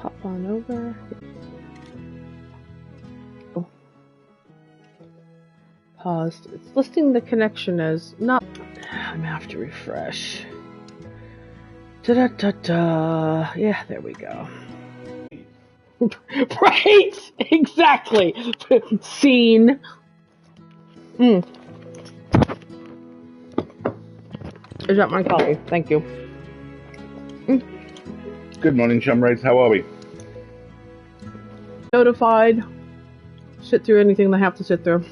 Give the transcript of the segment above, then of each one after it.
Hop on over. Oh. Paused. It's listing the connection as not. I'm gonna have to refresh. Da-da-da-da. Yeah, there we go. Right! Exactly! Scene. Is that my coffee? Thank you. Good morning, chumrades. How are we? Notified. Sit through anything they have to sit through.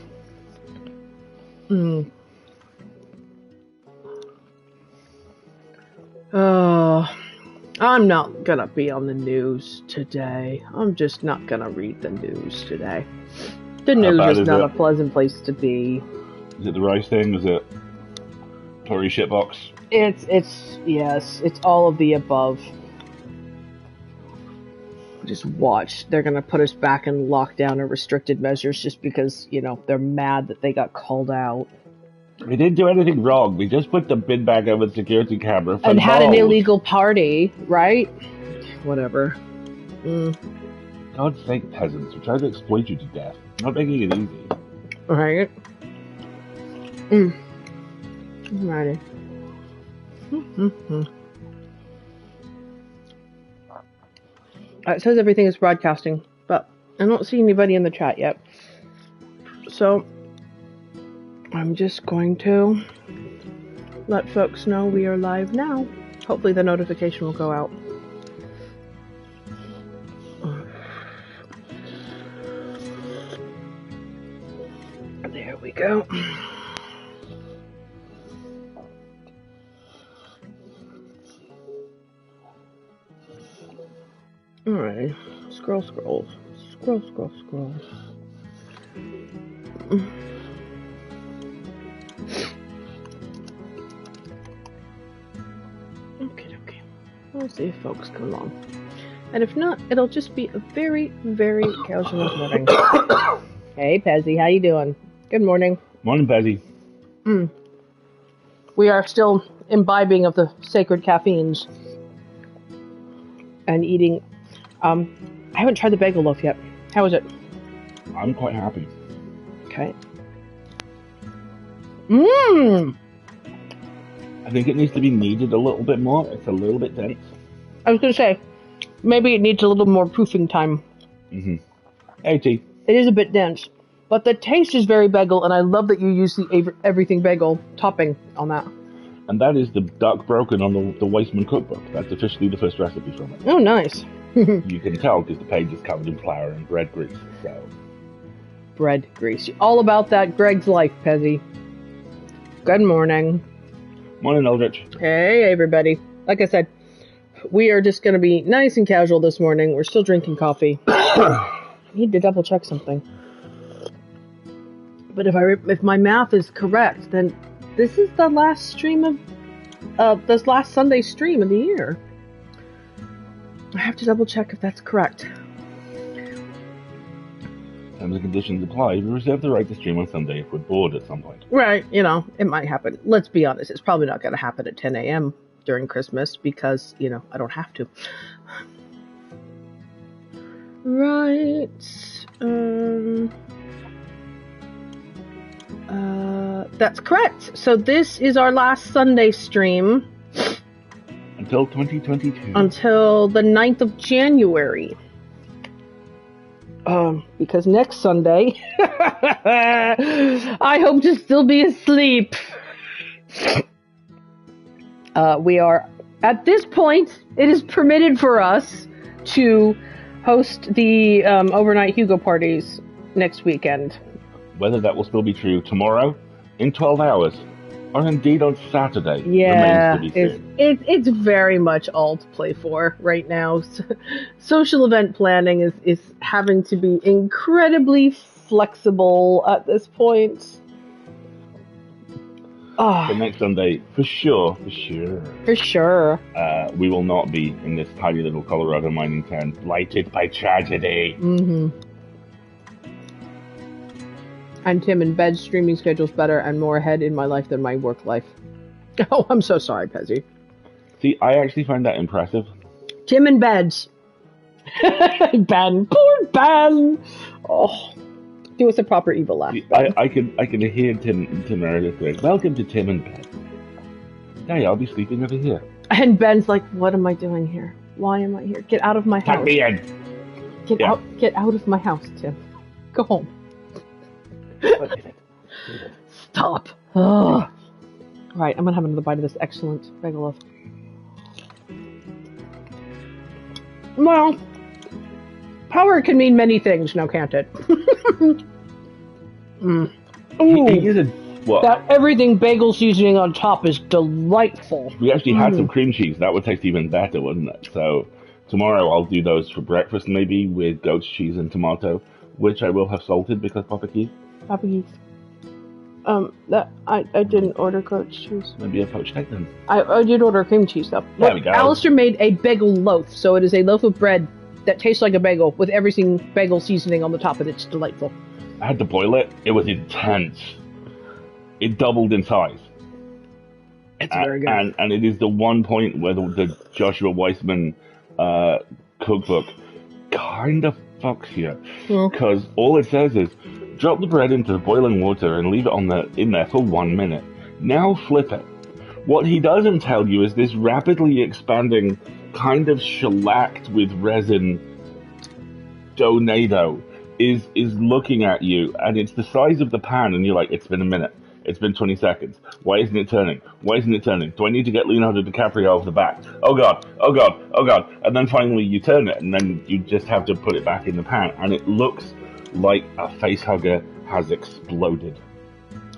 I'm not gonna be on the news today. I'm just not gonna read the news today. The news is not a pleasant place to be. Is it the rice thing? Is it Tory shitbox? Yes, it's all of the above. Just watch. They're gonna put us back in lockdown or restricted measures just because, they're mad that they got called out. We didn't do anything wrong. We just put the bin back over the security camera and had an illegal party, right? Whatever. God's sake, peasants. We're trying to exploit you to death. Not making it easy. Right. Alrighty. It says everything is broadcasting, but I don't see anybody in the chat yet. So I'm just going to let folks know we are live now. Hopefully the notification will go out. There we go. Alright. Scroll. Scroll. Okay. We'll see if folks come along. And if not, it'll just be a very, very casual morning. Hey, Pezzy, how you doing? Good morning. Morning, Pezzy. We are still imbibing of the sacred caffeines. And eating. I haven't tried the bagel loaf yet. How is it? I'm quite happy. Okay. I think it needs to be kneaded a little bit more. It's a little bit dense. I was going to say, maybe it needs a little more proofing time. 80. It is a bit dense. But the taste is very bagel, and I love that you use the everything bagel topping on that. And that is the Dark Broken on the Weissman cookbook. That's officially the first recipe from it. Oh, nice. You can tell because the page is covered in flour and bread grease. So. Bread grease. All about that Greg's life, Pezzy. Good morning. Morning, Eldritch. Hey, everybody. Like I said, we are just going to be nice and casual this morning. We're still drinking coffee. I need to double check something. But if my math is correct, then this is the last stream of this last Sunday stream of the year. I have to double check if that's correct. Terms and conditions apply. We reserve the right to stream on Sunday if we're bored at some point. Right, it might happen. Let's be honest, it's probably not going to happen at 10 a.m. during Christmas because, I don't have to. Right. That's correct. So this is our last Sunday stream. Until 2022. Until the 9th of January. Because next Sunday, I hope to still be asleep. We are, at this point, it is permitted for us to host the overnight Hugo parties next weekend. Whether that will still be true tomorrow, in 12 hours, or indeed on Saturday, yeah, remains to be seen. It's very much all to play for right now. Social event planning is having to be incredibly flexible at this point. The next Sunday, for sure. For sure. We will not be in this tiny little Colorado mining town, blighted by tragedy. And Tim in bed, streaming schedule's better and more ahead in my life than my work life. Oh, I'm so sorry, Pezzy. See, I actually find that impressive. Tim in beds. Ben, poor Ben. Oh, do us a proper evil laugh. I can hear Tim Meredith going, "Welcome to Tim and Ben. Hey, I'll be sleeping over here." And Ben's like, "What am I doing here? Why am I here? Get out of my house! Tuck me in. Get out! Get out of my house, Tim. Go home. Stop. Ugh. Right, I'm gonna have another bite of this excellent bagel loaf. Well, power can mean many things, now can't it? Ooh, What? that everything bagel seasoning on top is delightful. We actually had some cream cheese. That would taste even better, wouldn't it? So tomorrow I'll do those for breakfast, maybe with goat cheese and tomato, which I will have salted because Papa Keith. Papa Keith. That I didn't order goat cheese. Maybe a poached egg then. I did order cream cheese though. There we go. Alistair made a bagel loaf, so it is a loaf of bread that tastes like a bagel with everything bagel seasoning on the top, and it's delightful. I had to boil it. It was intense. It doubled in size. It's very good. And it is the one point where the Joshua Weissman cookbook kind of fucks you. Because all it says is, drop the bread into boiling water and leave it in there for 1 minute. Now flip it. What he doesn't tell you is this rapidly expanding, kind of shellacked with resin donado is looking at you, and it's the size of the pan, and you're like, it's been a minute. It's been 20 seconds. Why isn't it turning? Why isn't it turning? Do I need to get Leonardo DiCaprio off the back? Oh god, oh god, oh god. And then finally you turn it, and then you just have to put it back in the pan, and it looks like a facehugger has exploded.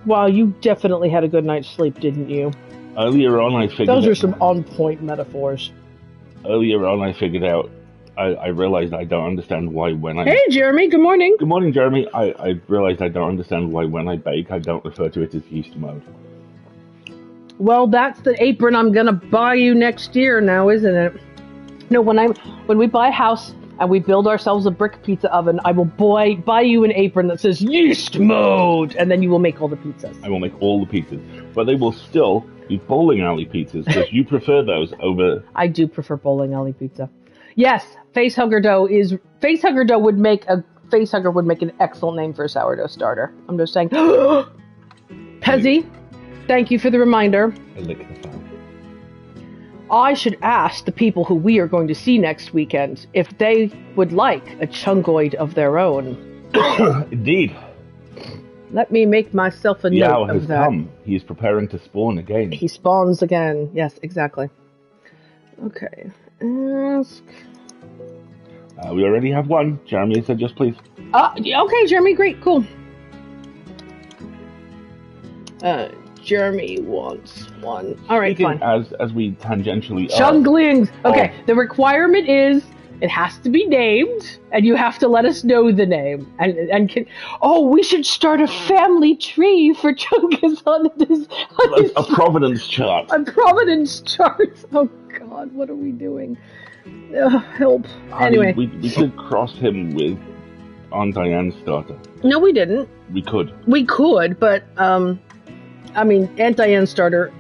Wow, you definitely had a good night's sleep, didn't you? Earlier on, I figured those are some on-point metaphors. Earlier on, I figured out. I realized I don't understand why when I... Hey, Jeremy, good morning. Good morning, Jeremy. I realized I don't understand why when I bake, I don't refer to it as yeast mode. Well, that's the apron I'm gonna buy you next year now, isn't it? No, when we buy a house and we build ourselves a brick pizza oven, I will buy you an apron that says yeast mode, and then you will make all the pizzas. I will make all the pizzas, but they will still be bowling alley pizzas because you prefer those over... I do prefer bowling alley pizza. Yes, facehugger dough would make an excellent name for a sourdough starter. I'm just saying. Pezzy, thank you for the reminder. I lick the fan. I should ask the people who we are going to see next weekend if they would like a chungoid of their own. Indeed. Let me make myself a note of that. Come. He is preparing to spawn again. He spawns again. Yes, exactly. Okay. Ask. We already have one. Jeremy said just please. Okay, Jeremy, great, cool. Jeremy wants one. All right, fine. As we tangentially Chunglings! Okay, the requirement is it has to be named, and you have to let us know the name. We should start a family tree for Chungus on this. A provenance chart. A provenance chart. Oh God, what are we doing? Help. Anyway, we could cross him with Aunt Diane's starter. No, we didn't. We could. We could, but Aunt Diane's starter.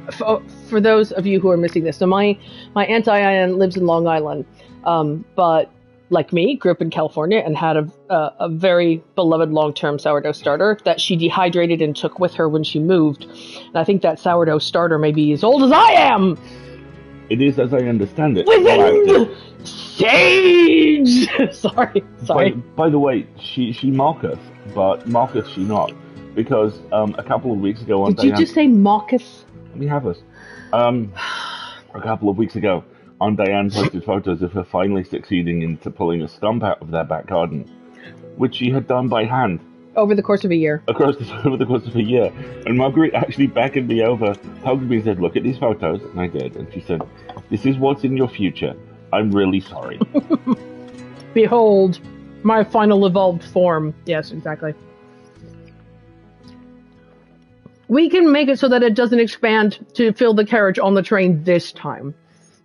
For those of you who are missing this, so my Aunt Diane lives in Long Island, but like me, grew up in California and had a very beloved long-term sourdough starter that she dehydrated and took with her when she moved. And I think that sourdough starter may be as old as I am. It is, as I understand it. Within sage. Sorry. By the way, she mock us, but mock us she not, because a couple of weeks ago, Did you just say mock us? Let me have us. A couple of weeks ago, Aunt Diane posted photos of her finally succeeding into pulling a stump out of their back garden, which she had done by hand. Over the course of a year. Over the course of a year. And Marguerite actually beckoned me over, hugged me and said, look at these photos. And I did. And she said, this is what's in your future. I'm really sorry. Behold, my final evolved form. Yes, exactly. We can make it so that it doesn't expand to fill the carriage on the train this time.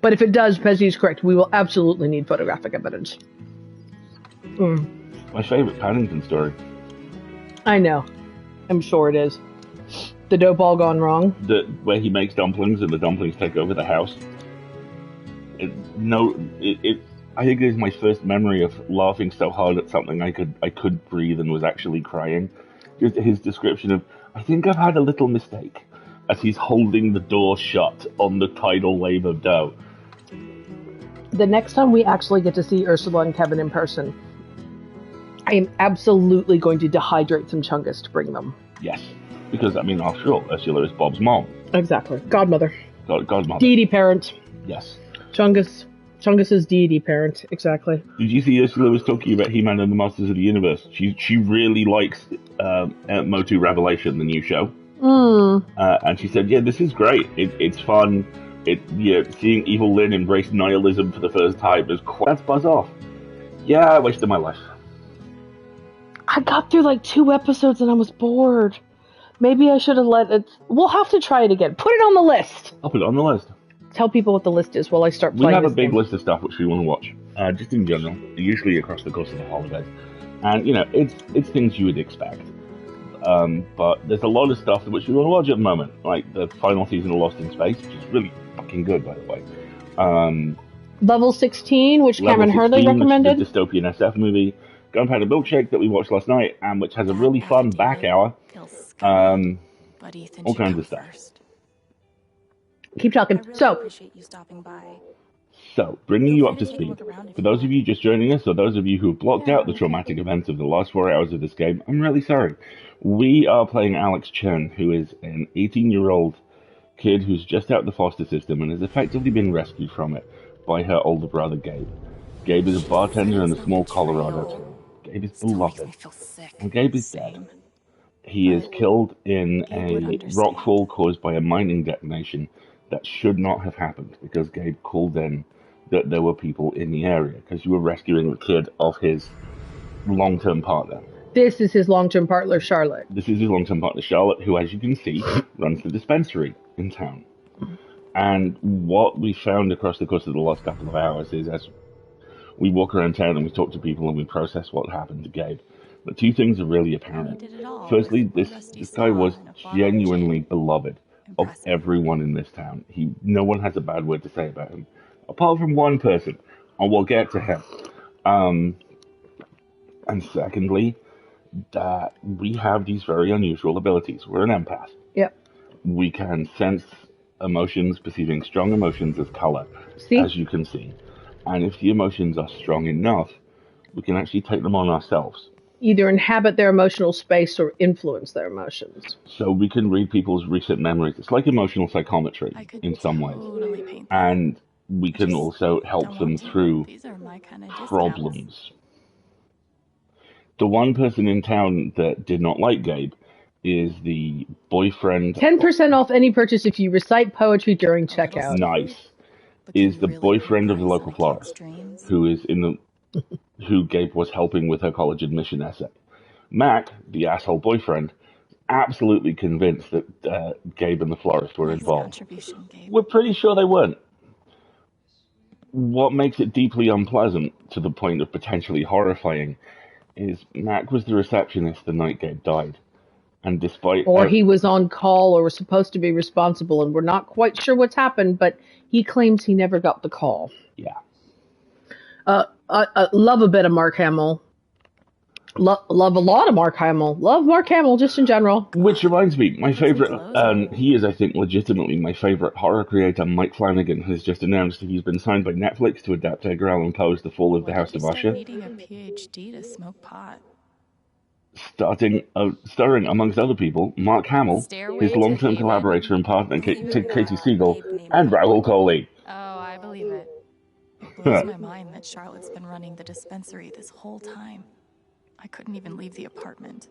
But if it does, Pezzy is correct. We will absolutely need photographic evidence. My favorite Paddington story. I know. I'm sure it is. The dough ball gone wrong. Where he makes dumplings and the dumplings take over the house. I think it is my first memory of laughing so hard at something I could breathe and was actually crying. Just his description of, I think I've had a little mistake, as he's holding the door shut on the tidal wave of dough. The next time we actually get to see Ursula and Kevin in person, I am absolutely going to dehydrate some Chungus to bring them. Yes, because, I mean, after all, Ursula is Bob's mom. Exactly. Godmother. Godmother. Deity parent. Yes. Chungus's deity parent. Exactly. Did you see Ursula was talking about He-Man and the Masters of the Universe? She really likes Motu Revelation, the new show. And she said, yeah, this is great. It's fun. Seeing Evil Lynn embrace nihilism for the first time is quite... That's buzz off. Yeah, I wasted my life. I got through like 2 episodes and I was bored. Maybe I should have let it... We'll have to try it again. Put it on the list. I'll put it on the list. Tell people what the list is while I start playing. We have a big game. list of stuff which we want to watch, just in general, usually across the course of the holidays. And, it's things you would expect. But there's a lot of stuff which we want to watch at the moment, like the final season of Lost in Space, which is really fucking good, by the way. Level 16, which Cameron Hurley recommended. The dystopian SF movie. Gunpowder Milkshake that we watched last night, and which has a really fun back hour. All kinds of stuff. Keep talking. So, bringing you up to speed. For those of you just joining us, or those of you who have blocked out the traumatic events of the last 4 hours of this game, I'm really sorry. We are playing Alex Chen, who is an 18-year-old kid who's just out of the foster system and has effectively been rescued from it by her older brother, Gabe. Gabe is a bartender in a small Colorado town. Gabe is beloved. And Gabe is dead. He is killed in a rockfall caused by a mining detonation that should not have happened, because Gabe called in that there were people in the area, because you were rescuing the kid of his long-term partner. This is his long-term partner, Charlotte. This is his long-term partner, Charlotte, who, as you can see, runs the dispensary in town. And what we found across the course of the last couple of hours is, as we walk around town and we talk to people and we process what happened to Gabe, but 2 things are really apparent. Firstly, this guy was genuinely beloved of everyone in this town. No one has a bad word to say about him, apart from one person, and we'll get to him. And secondly, that we have these very unusual abilities. We're an empath. Yep. We can sense emotions, perceiving strong emotions as color, as you can see. And if the emotions are strong enough, we can actually take them on ourselves. Either inhabit their emotional space or influence their emotions. So we can read people's recent memories. It's like emotional psychometry in some ways. And we can also help them through problems. The one person in town that did not like Gabe is the boyfriend... 10% off any purchase if you recite poetry during checkout. Nice. Is the boyfriend of the local florist, who is who Gabe was helping with her college admission essay. Mac, the asshole boyfriend, absolutely convinced that Gabe and the florist were involved. We're pretty sure they weren't. What makes it deeply unpleasant, to the point of potentially horrifying, is Mac was the receptionist the night Gabe died. And despite... Or he was on call or was supposed to be responsible, and we're not quite sure what's happened, but he claims he never got the call. Yeah. I love a bit of Mark Hamill. Love a lot of Mark Hamill. Love Mark Hamill just in general. Which reminds me, my favorite, he is, I think, legitimately my favorite horror creator, Mike Flanagan, has just announced that he's been signed by Netflix to adapt Edgar Allan Poe's The Fall of the House of Usher. Needing a PhD to smoke pot. Starring, amongst other people, Mark Hamill, his long-term collaborator and partner, Katie Siegel, and Raoul Coley. Oh, I believe it. It blows my mind that Charlotte's been running the dispensary this whole time. I couldn't even leave the apartment.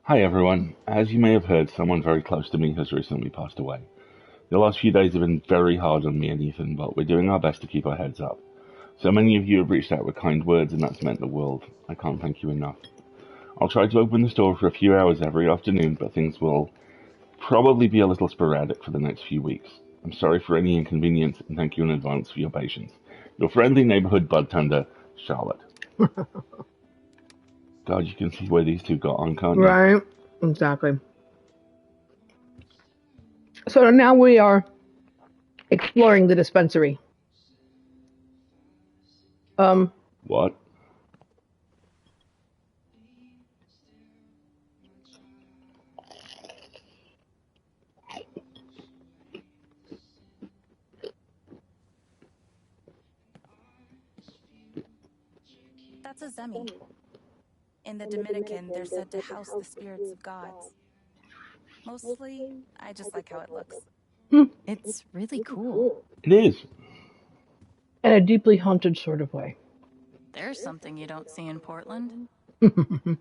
Hi everyone. As you may have heard, someone very close to me has recently passed away. The last few days have been very hard on me and Ethan, but we're doing our best to keep our heads up. So many of you have reached out with kind words, and that's meant the world. I can't thank you enough. I'll try to open the store for a few hours every afternoon, but things will probably be a little sporadic for the next few weeks. I'm sorry for any inconvenience, and thank you in advance for your patience. Your friendly neighborhood bud tender, Charlotte. God, you can see where these two got on, can't you? Right, exactly. So now we are exploring the dispensary. What? That's a Zemi. In the Dominican, they're said to house the spirits of gods. Mostly, I just like how it looks. It's really cool. It is. In a deeply haunted sort of way. There's something you don't see in Portland. I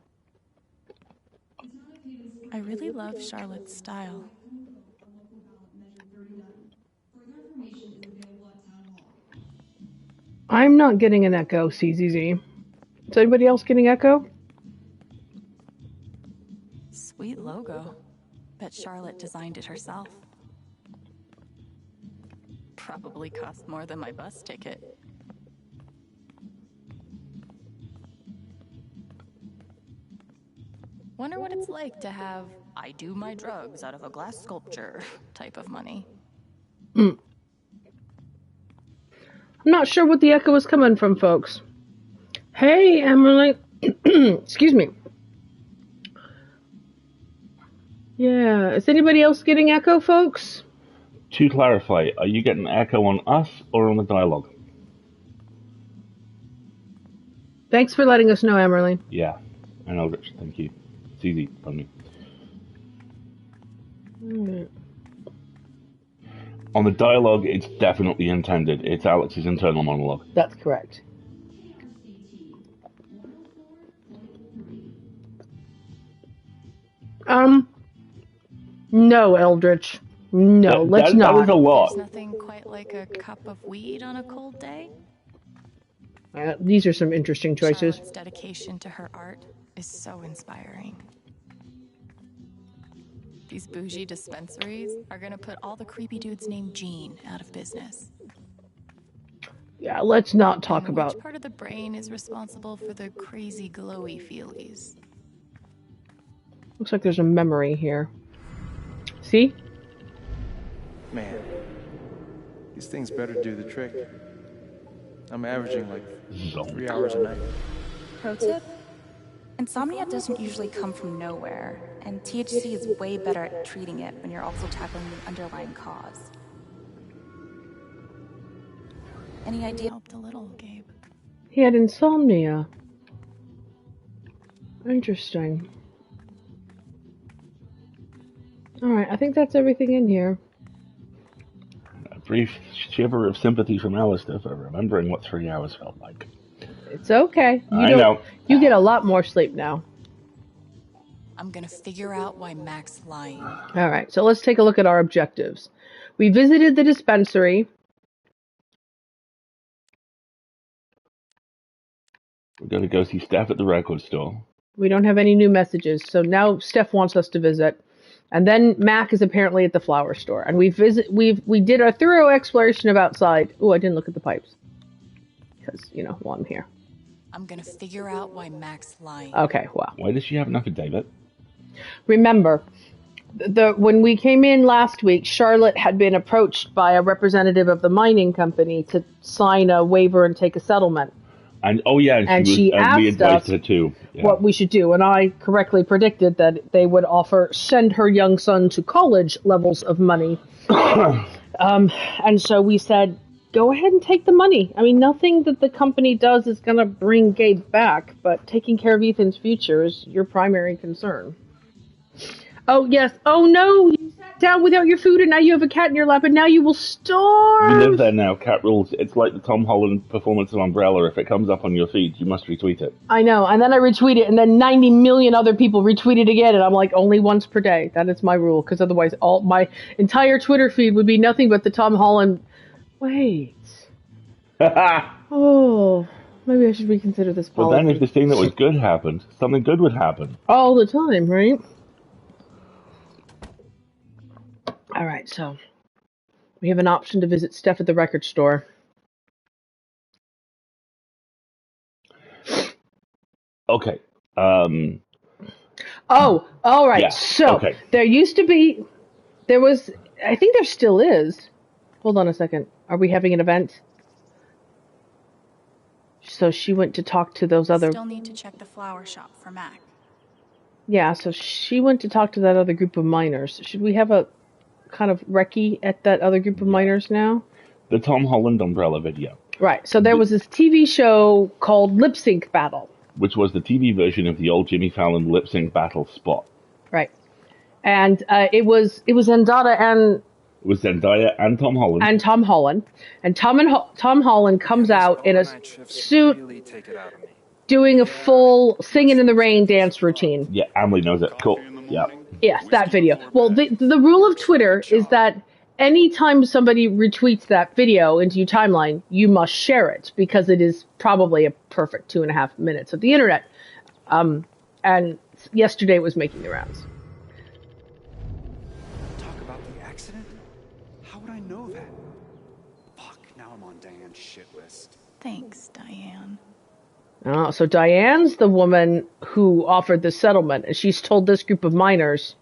really love Charlotte's style. I'm not getting an echo, CZZ. Is anybody else getting echo? Sweet logo. Bet Charlotte designed it herself. Probably cost more than my bus ticket. Wonder what it's like to have I do my drugs out of a glass sculpture type of money. I'm not sure what the echo is coming from, folks. Hey, Emily. Excuse me. Yeah, is anybody else getting echo, folks? To clarify, are you getting echo on us or on the dialogue? Thanks for letting us know, Emily. Yeah, I know, Rich. Thank you. It's easy for me. On the dialogue, it's definitely intended. It's Alex's internal monologue. That's correct. No, Eldritch. No, let's not. That was a lot. There's nothing quite like a cup of weed on a cold day. These are some interesting choices. Charlotte's dedication to her art is so inspiring. These bougie dispensaries are gonna put all the creepy dudes named Gene out of business. Yeah, let's not talk And about... which part of the brain is responsible for the crazy glowy feelies? Looks like there's a memory here. See? Man, these things better do the trick. I'm averaging like 3 hours a night. Pro tip? Insomnia doesn't usually come from nowhere, and THC is way better at treating it when you're also tackling the underlying cause. Any idea? Helped a little, Gabe. He had insomnia. Interesting. Alright, I think that's everything in here. A brief shiver of sympathy from Alistair for remembering what 3 hours felt like. It's okay. I know. You get a lot more sleep now. I'm gonna figure out why Mac's lying. Alright, so let's take a look at our objectives. We visited the dispensary. We're going to go see Steph at the record store. We don't have any new messages, so now Steph wants us to visit. And then Mac is apparently at the flower store. And we did a thorough exploration of outside. Oh, I didn't look at the pipes. Because, while I'm here. I'm gonna figure out why Mac's lying. Okay, well. Why does she have an affidavit? Remember, when we came in last week, Charlotte had been approached by a representative of the mining company to sign a waiver and take a settlement. And she asked we advised us her too. Yeah. what we should do, and I correctly predicted that they would send her young son to college levels of money. And so we said, go ahead and take the money. I mean, nothing that the company does is going to bring Gabe back, but taking care of Ethan's future is your primary concern. Oh, yes. Oh, no. You sat down without your food, and now you have a cat in your lap, and now you will starve. We live there now. Cat rules. It's like the Tom Holland performance of Umbrella. If it comes up on your feed, you must retweet it. I know. And then I retweet it, and then 90 million other people retweet it again, and I'm like, only once per day. That is my rule, because otherwise all my entire Twitter feed would be nothing but the Tom Holland... Wait. Oh, maybe I should reconsider this policy. But then if the thing that was good happened, something good would happen. All the time, right? Alright, so we have an option to visit Steph at the record store. Okay. Oh, alright, Yeah, so okay. there was, I think there still is. Hold on a second. Are we having an event? So she went to talk to those other... Still need to check the flower shop for Mac. Yeah, so she went to talk to that other group of miners. Should we have a kind of recce at that other group of miners now? The Tom Holland umbrella video. Right, so there was this TV show called Lip Sync Battle. Which was the TV version of the old Jimmy Fallon lip sync battle spot. Right. And it was Zendaya and... It was Zendaya and Tom Holland. And Tom Holland. And Tom Holland comes out in a suit doing a full Singing in the Rain dance routine. Yeah, Emily knows it. Cool. Yeah. Yes, that video. Well, the rule of Twitter is that anytime somebody retweets that video into your timeline, you must share it because it is probably a perfect 2.5 minutes of the internet. And yesterday it was making the rounds. Talk about the accident? How would I know that? Fuck, now I'm on Diane's shit list. Thanks, Diane. Oh, so Diane's the woman who offered the settlement, and she's told this group of miners,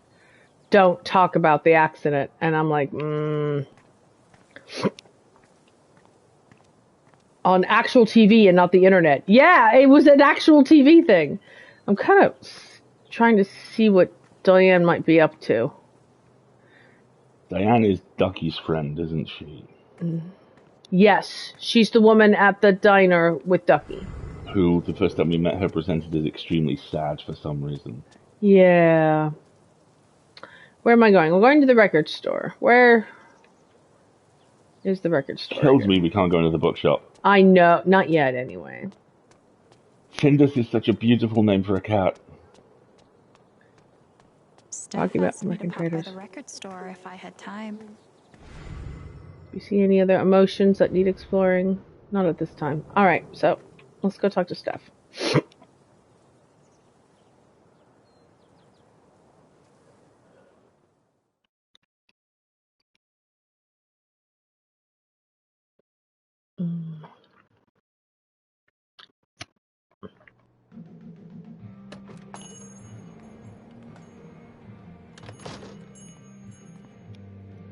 don't talk about the accident. And I'm like, on actual TV and not the internet. Yeah, it was an actual TV thing. I'm kind of trying to see what Diane might be up to. Diane is Ducky's friend, isn't she? Yes, she's the woman at the diner with Ducky. Who, the first time we met her, presented as extremely sad for some reason. Yeah. Where am I going? We're going to the record store. Where is the record store? Kills me we can't go into the bookshop. I know. Not yet, anyway. Findus is such a beautiful name for a cat. Steph Talking about asked me to American pop by traders. the record store if I had time. You see any other emotions that need exploring? Not at this time. Alright, so let's go talk to Steph.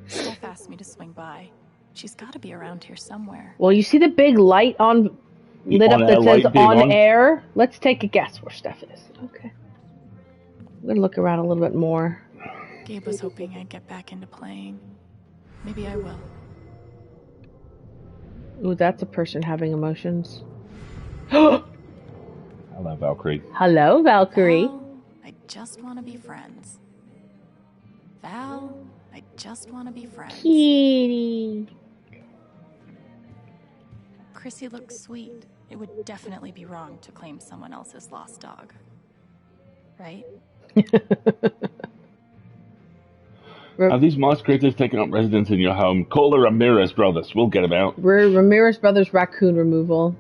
Steph asked me to swing by. She's got to be around here somewhere. Well, you see the big light lit up that says on air? Let's take a guess where Steph is. Okay. I'm going to look around a little bit more. Gabe was hoping I'd get back into playing. Maybe I will. Ooh, that's a person having emotions. Hello, Valkyrie. Hello, Valkyrie. Val, I just want to be friends. Val, I just want to be friends. Kitty. Chrissy looks sweet. It would definitely be wrong to claim someone else's lost dog. Right? Have these Mars critters taken up residence in your home? Call the Ramirez brothers. We'll get them out. Ramirez Brothers raccoon removal.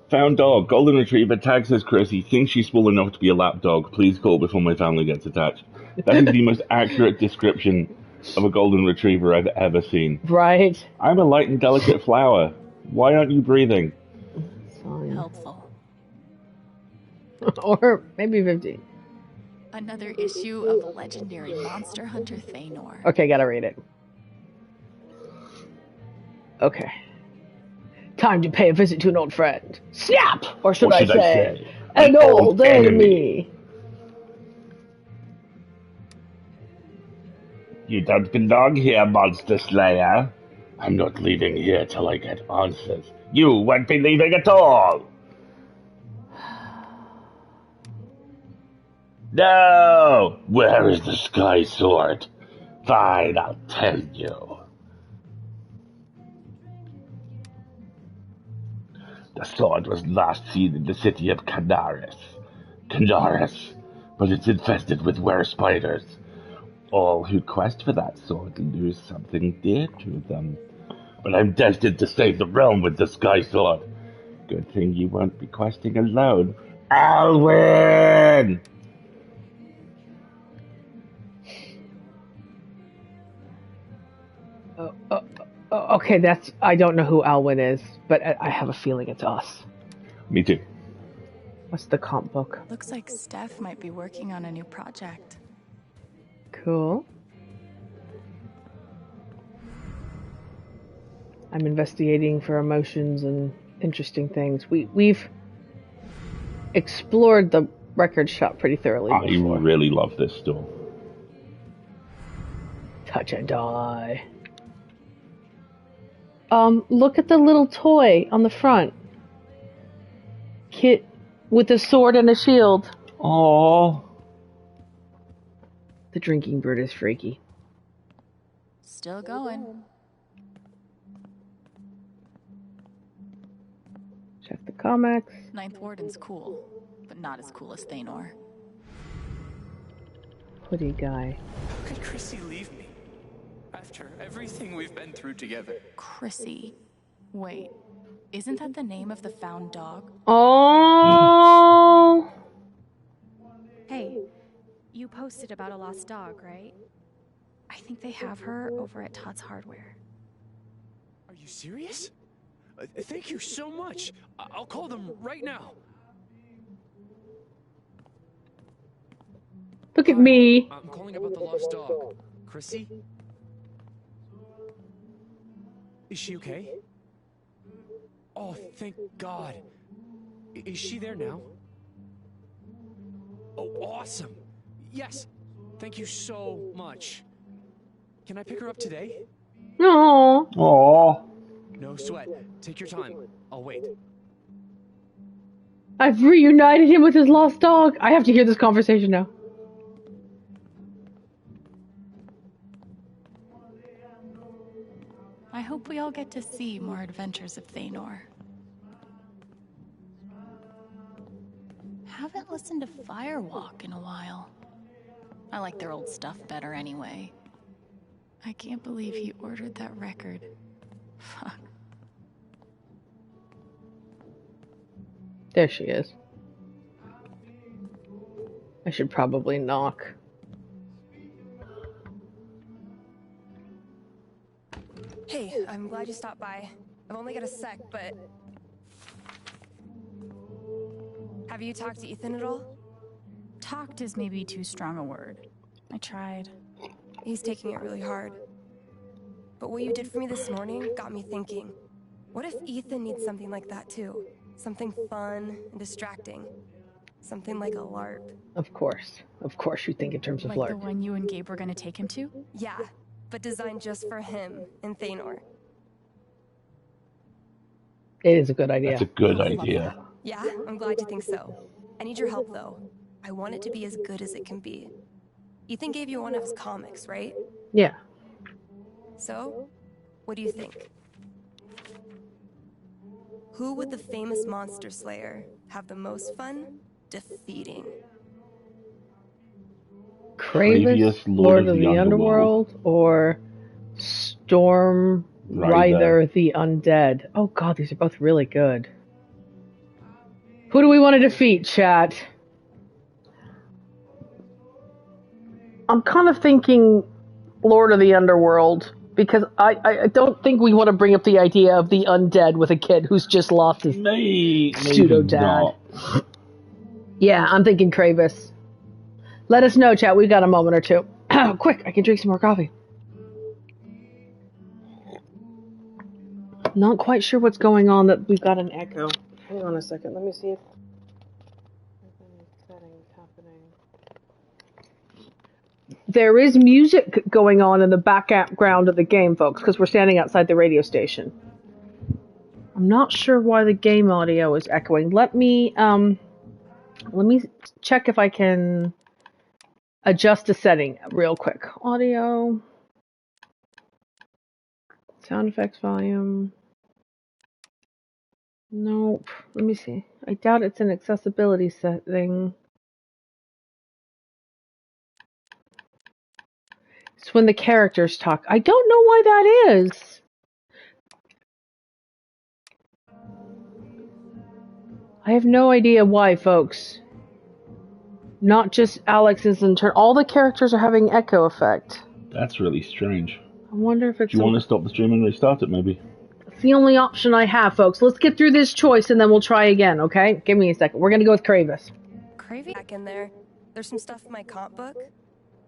Found dog. Golden retriever. Tag says Chrissy. Thinks she's small enough to be a lap dog. Please call before my family gets attached. That is the most accurate description of a golden retriever I've ever seen. Right. I'm a light and delicate flower. Why aren't you breathing? Fine. Helpful. Or maybe 15. Another issue of legendary monster hunter Thanor. Okay, gotta read it. Okay. Time to pay a visit to an old friend. Snap! Or should I say, an old enemy. You don't belong here, Monster Slayer. I'm not leaving here till I get answers. You won't be leaving at all. No! Where is the Sky Sword? Fine, I'll tell you. The sword was last seen in the city of Canaris, but it's infested with were-spiders. All who quest for that sword lose something dear to them. But I'm destined to save the realm with the Sky Sword. Good thing you won't be questing alone. Alwyn! Okay, I don't know who Alwyn is, but I have a feeling it's us. Me too. What's the comp book? Looks like Steph might be working on a new project. Cool. I'm investigating for emotions and interesting things. We've explored the record shop pretty thoroughly before. I really love this store. Touch and die. Look at the little toy on the front. Kit with a sword and a shield. Aww. The drinking bird is freaky. Still going. Check the comics. Ninth Warden's cool, but not as cool as Thanor. Hoodie guy. How could Chrissy leave me? After everything we've been through together. Chrissy. Wait, isn't that the name of the found dog? Oh! Hey, you posted about a lost dog, right? I think they have her over at Todd's Hardware. Are you serious? Thank you so much. I'll call them right now. Look at me. I'm calling about the lost dog. Chrissy? Is she okay? Oh, thank God. Is she there now? Oh, awesome. Yes. Thank you so much. Can I pick her up today? No. Aww. No sweat. Take your time. I'll wait. I've reunited him with his lost dog. I have to hear this conversation now. I hope we all get to see more adventures of Thanor. Haven't listened to Firewalk in a while. I like their old stuff better anyway. I can't believe he ordered that record. Fuck. There she is. I should probably knock. Hey, I'm glad you stopped by. I've only got a sec, but... Have you talked to Ethan at all? Talked is maybe too strong a word. I tried. He's taking it really hard. But what you did for me this morning got me thinking. What if Ethan needs something like that too? Something fun and distracting. Something like a LARP. Of course. Of course you think in terms of Like LARP. the one you and Gabe were gonna take him to? Yeah, but designed just for him and Thanor. It is a good idea. That's a good idea. Yeah, I'm glad you think so. I need your help though. I want it to be as good as it can be. Ethan gave you one of his comics, right? Yeah. So, what do you think? Who would the famous monster slayer have the most fun defeating? Kravis, Lord of the Underworld, or Storm Rider the Undead. Oh god, these are both really good. Who do we want to defeat, chat? I'm kind of thinking Lord of the Underworld, because I don't think we want to bring up the idea of the undead with a kid who's just lost his pseudo-dad. Yeah, I'm thinking Kravis. Let us know, chat. We've got a moment or two. Quick, I can drink some more coffee. Not quite sure what's going on, that we've got an echo. Hang on a second, let me see if... Settings happening. There is music going on in the background of the game, folks, because we're standing outside the radio station. I'm not sure why the game audio is echoing. Let me check if I can adjust a setting real quick. Audio, sound effects volume. Nope. Let me see. I doubt it's an accessibility setting. It's when the characters talk. I don't know why that is. I have no idea why, folks. Not just Alex's in turn. All the characters are having echo effect. That's really strange. I wonder if it's... Do you want to stop the stream and restart it, maybe? It's the only option I have, folks. Let's get through this choice and then we'll try again, okay? Give me a second. We're gonna go with Kravis. Kravis? Back in there. There's some stuff in my comp book.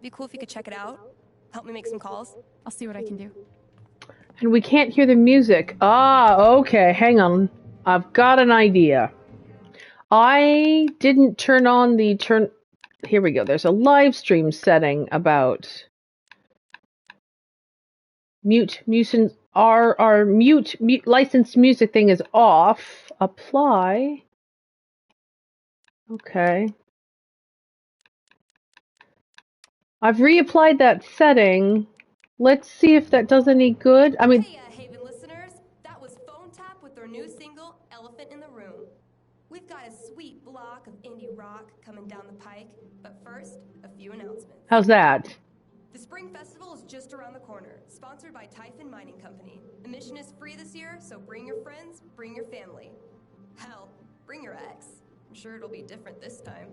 Be cool if you could check it out. Help me make some calls. I'll see what I can do. And we can't hear the music. Ah, okay. Hang on. I've got an idea. I didn't turn on the Here we go. There's a live stream setting about mute our mute licensed music thing is off. Apply. Okay. I've reapplied that setting. Let's see if that does any good. I mean, Hey, Haven listeners, that was Phone Tap with their new single, Elephant in the Room. We've got a sweet block of indie rock coming down the pike, but first, a few announcements. How's that? The Spring Festival is just around the corner, sponsored by Typhon Mining Company. Admission is free this year, so bring your friends, bring your family. Hell, bring your ex. I'm sure it'll be different this time.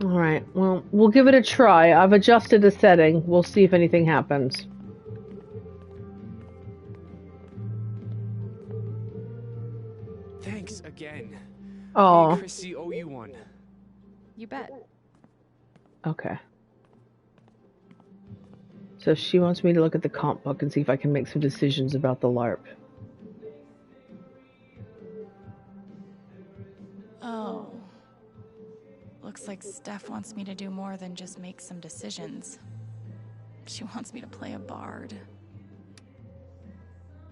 All right, well, we'll give it a try. I've adjusted the setting. We'll see if anything happens. Thanks again. Oh. Me and Chrissy owe you one. You bet. Okay. So she wants me to look at the comp book and see if I can make some decisions about the LARP. Oh. Looks like Steph wants me to do more than just make some decisions. She wants me to play a bard.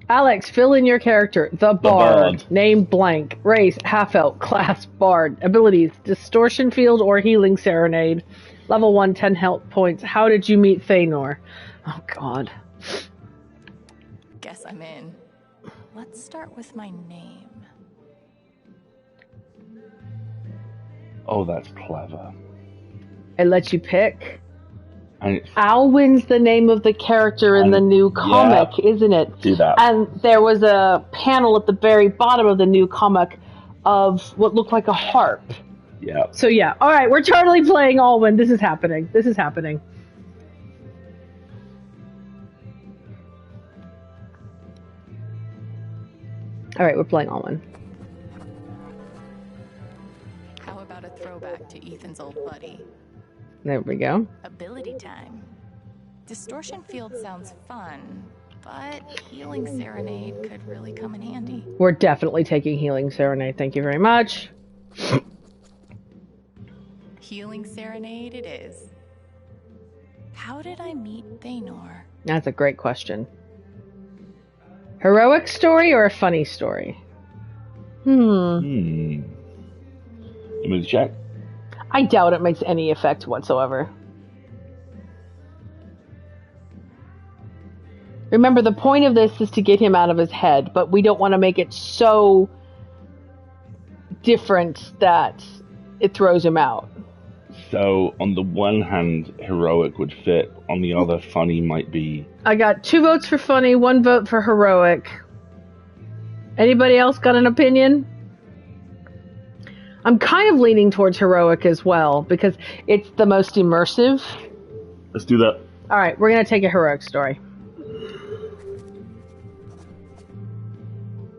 Alex, fill in your character. The Bard. Name blank. Race, half-elf. Class, Bard. Abilities, Distortion Field or Healing Serenade. Level 1, 10 health points. How did you meet Thanor? Oh, God. Guess I'm in. Let's start with my name. Oh, that's clever. It lets you pick. And Alwyn's the name of the character in the new comic, isn't it? Do that. And there was a panel at the very bottom of the new comic of what looked like a harp. Yeah. So yeah, all right, we're totally playing Alwyn. This is happening. This is happening. All right, we're playing Alwyn. How about a throwback to Ethan's old buddy? There we go. Ability time. Distortion Field sounds fun, but Healing Serenade could really come in handy. We're definitely taking Healing Serenade. Thank you very much. Healing Serenade it is. How did I meet Thanor? That's a great question. Heroic story or a funny story? You move the check. I doubt it makes any effect whatsoever. Remember, the point of this is to get him out of his head, but we don't want to make it so different that it throws him out. So, on the one hand, heroic would fit. On the other, funny might be... I got 2 votes for funny, 1 vote for heroic. Anybody else got an opinion? I'm kind of leaning towards heroic as well, because it's the most immersive. Let's do that. Alright, we're going to take a heroic story.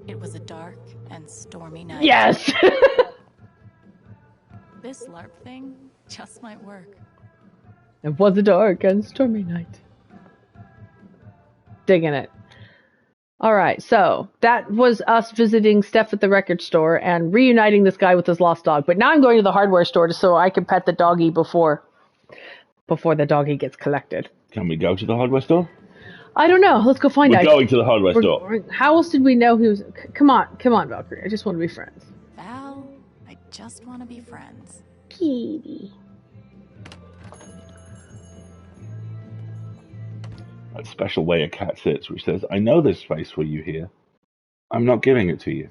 It was a dark and stormy night. Yes! This LARP thing just might work. It was a dark and stormy night. Digging it. Alright, so that was us visiting Steph at the record store and reuniting this guy with his lost dog. But now I'm going to the hardware store just so I can pet the doggy before the doggy gets collected. Can we go to the hardware store? I don't know. Let's go find out. We're going to the hardware store. How else did we know he was... Come on, Valkyrie. I just want to be friends. Val, I just want to be friends. Kitty. A special way a cat sits, which says, I know there's space for you here. I'm not giving it to you.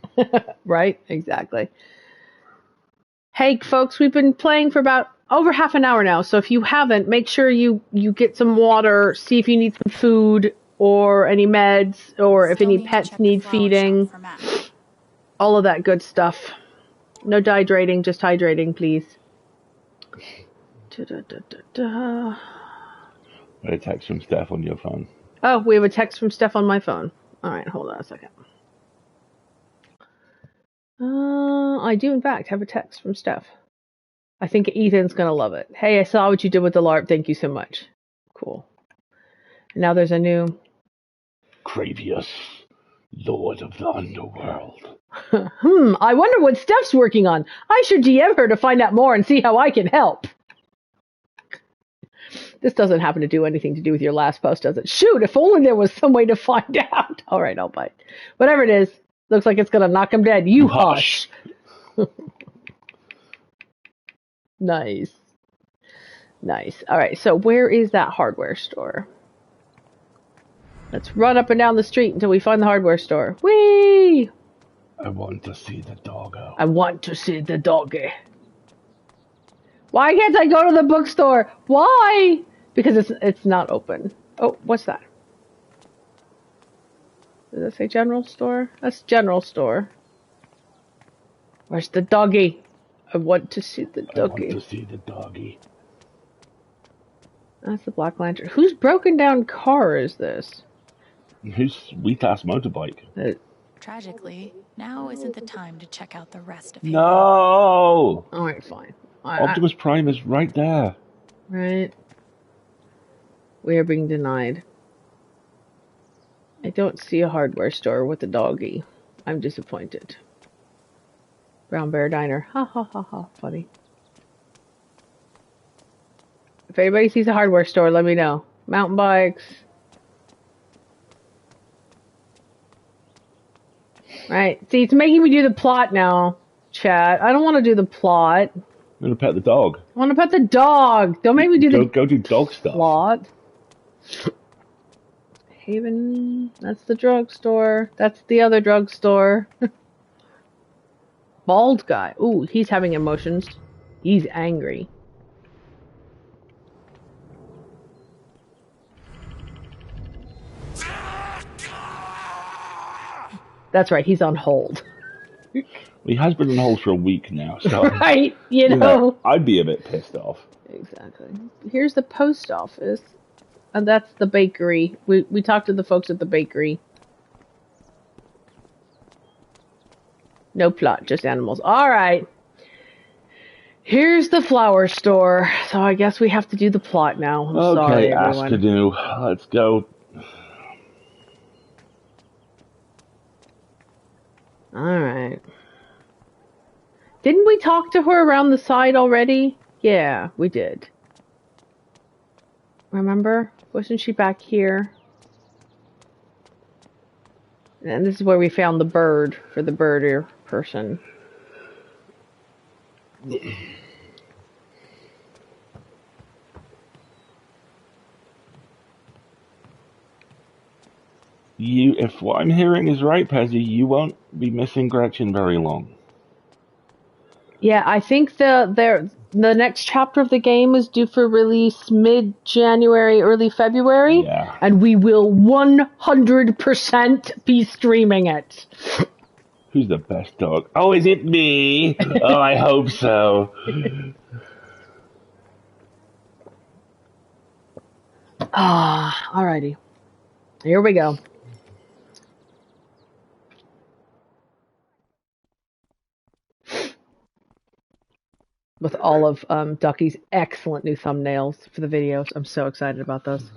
Right? Exactly. Hey, folks, we've been playing for about over half an hour now, so if you haven't, make sure you get some water, see if you need some food, or any meds, or if any pets need feeding. All of that good stuff. No dehydrating, just hydrating, please. A text from Steph on your phone. Oh, we have a text from Steph on my phone. Alright, hold on a second. I do, in fact, have a text from Steph. I think Ethan's gonna love it. Hey, I saw what you did with the LARP. Thank you so much. Cool. And now there's a new... Cravius. Lord of the Underworld. I wonder what Steph's working on. I should GM her to find out more and see how I can help. This doesn't happen to do anything to do with your last post, does it? Shoot, if only there was some way to find out. All right, I'll bite. Whatever it is, looks like it's going to knock him dead. You hush. Nice. Nice. All right, so where is that hardware store? Let's run up and down the street until we find the hardware store. Whee! I want to see the doggo. I want to see the doggy. Why can't I go to the bookstore? Why? Because it's not open. Oh, what's that? Does that say general store? That's general store. Where's the doggy? I want to see the doggy. I want to see the doggy. That's the Black Lantern. Whose broken down car is this? Whose sweet-ass motorbike? Tragically, now isn't the time to check out the rest of him. No! Alright, fine. Optimus Prime is right there. Right. We are being denied. I don't see a hardware store with a doggy. I'm disappointed. Brown Bear Diner. Ha ha ha ha. Funny. If anybody sees a hardware store, let me know. Mountain bikes. Right. See, it's making me do the plot now, chat. I don't want to do the plot. I'm going to pet the dog. I want to pet the dog. Don't make me do Go do dog stuff. Plot. Haven. That's the drugstore. That's the other drugstore. Bald guy. Ooh, he's having emotions. He's angry. That's right, he's on hold. He has been on hold for a week now, so... Right, you know. I'd be a bit pissed off. Exactly. Here's the post office. And that's the bakery. We talked to the folks at the bakery. No plot, just animals. Alright. Here's the flower store. So I guess we have to do the plot now. I'm sorry, everyone. Askadu. Let's go. Alright. Didn't we talk to her around the side already? Yeah, we did. Remember? Wasn't she back here? And this is where we found the bird for the birder person. If what I'm hearing is right, Pezzy, you won't be missing Gretchen very long. Yeah, I think the next chapter of the game is due for release mid-January, early February. Yeah. And we will 100% be streaming it. Who's the best dog? Oh, is it me? Oh, I hope so. Alrighty. Here we go. With all of Ducky's excellent new thumbnails for the videos. I'm so excited about those.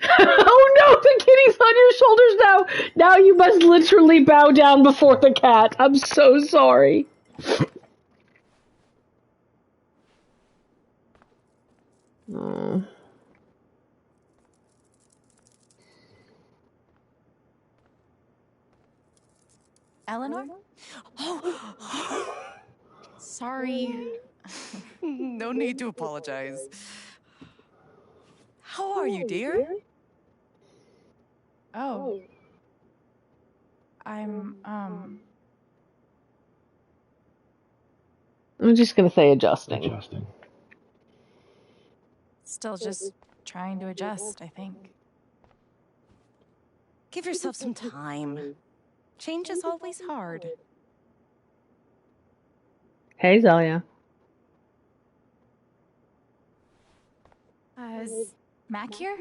Oh no, the kitty's on your shoulders now. Now you must literally bow down before the cat. I'm so sorry. Oh. Eleanor? Oh! Sorry. No need to apologize. How are you, dear? Oh. I'm just gonna say adjusting. still just trying to adjust, I think. Give yourself some time. Change is always hard. Hey, Zelia. Is Mac here?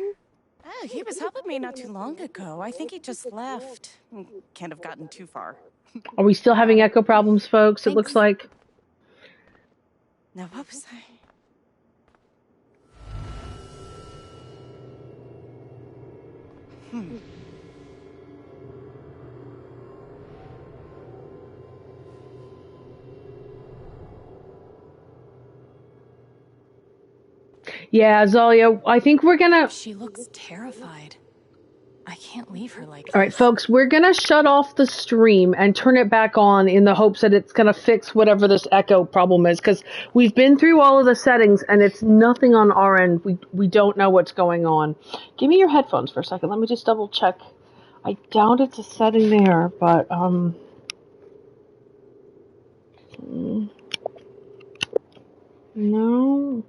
Oh, he was helping me not too long ago. I think he just left. Can't have gotten too far. Are we still having echo problems, folks? It looks like. Now, what was I? Yeah, Zalia, I think we're gonna... She looks terrified. I can't leave her like this. All right, folks, we're gonna shut off the stream and turn it back on in the hopes that it's gonna fix whatever this echo problem is, because we've been through all of the settings and it's nothing on our end. We don't know what's going on. Give me your headphones for a second. Let me just double check. I doubt it's a setting there, but no.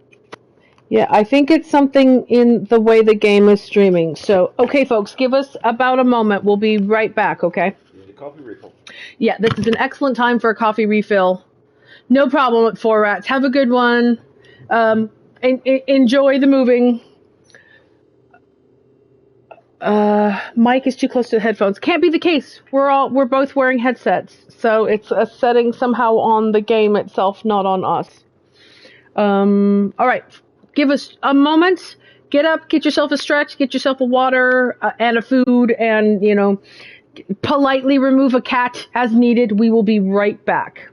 Yeah, I think it's something in the way the game is streaming. So, okay, folks, give us about a moment. We'll be right back, okay? Need a coffee refill. Yeah, this is an excellent time for a coffee refill. No problem at 4 Rats. Have a good one. Enjoy the moving. Mike is too close to the headphones. Can't be the case. We're both wearing headsets. So it's a setting somehow on the game itself, not on us. All right. Give us a moment. Get up, get yourself a stretch, get yourself a water and a food, and, you know, politely remove a cat as needed. We will be right back.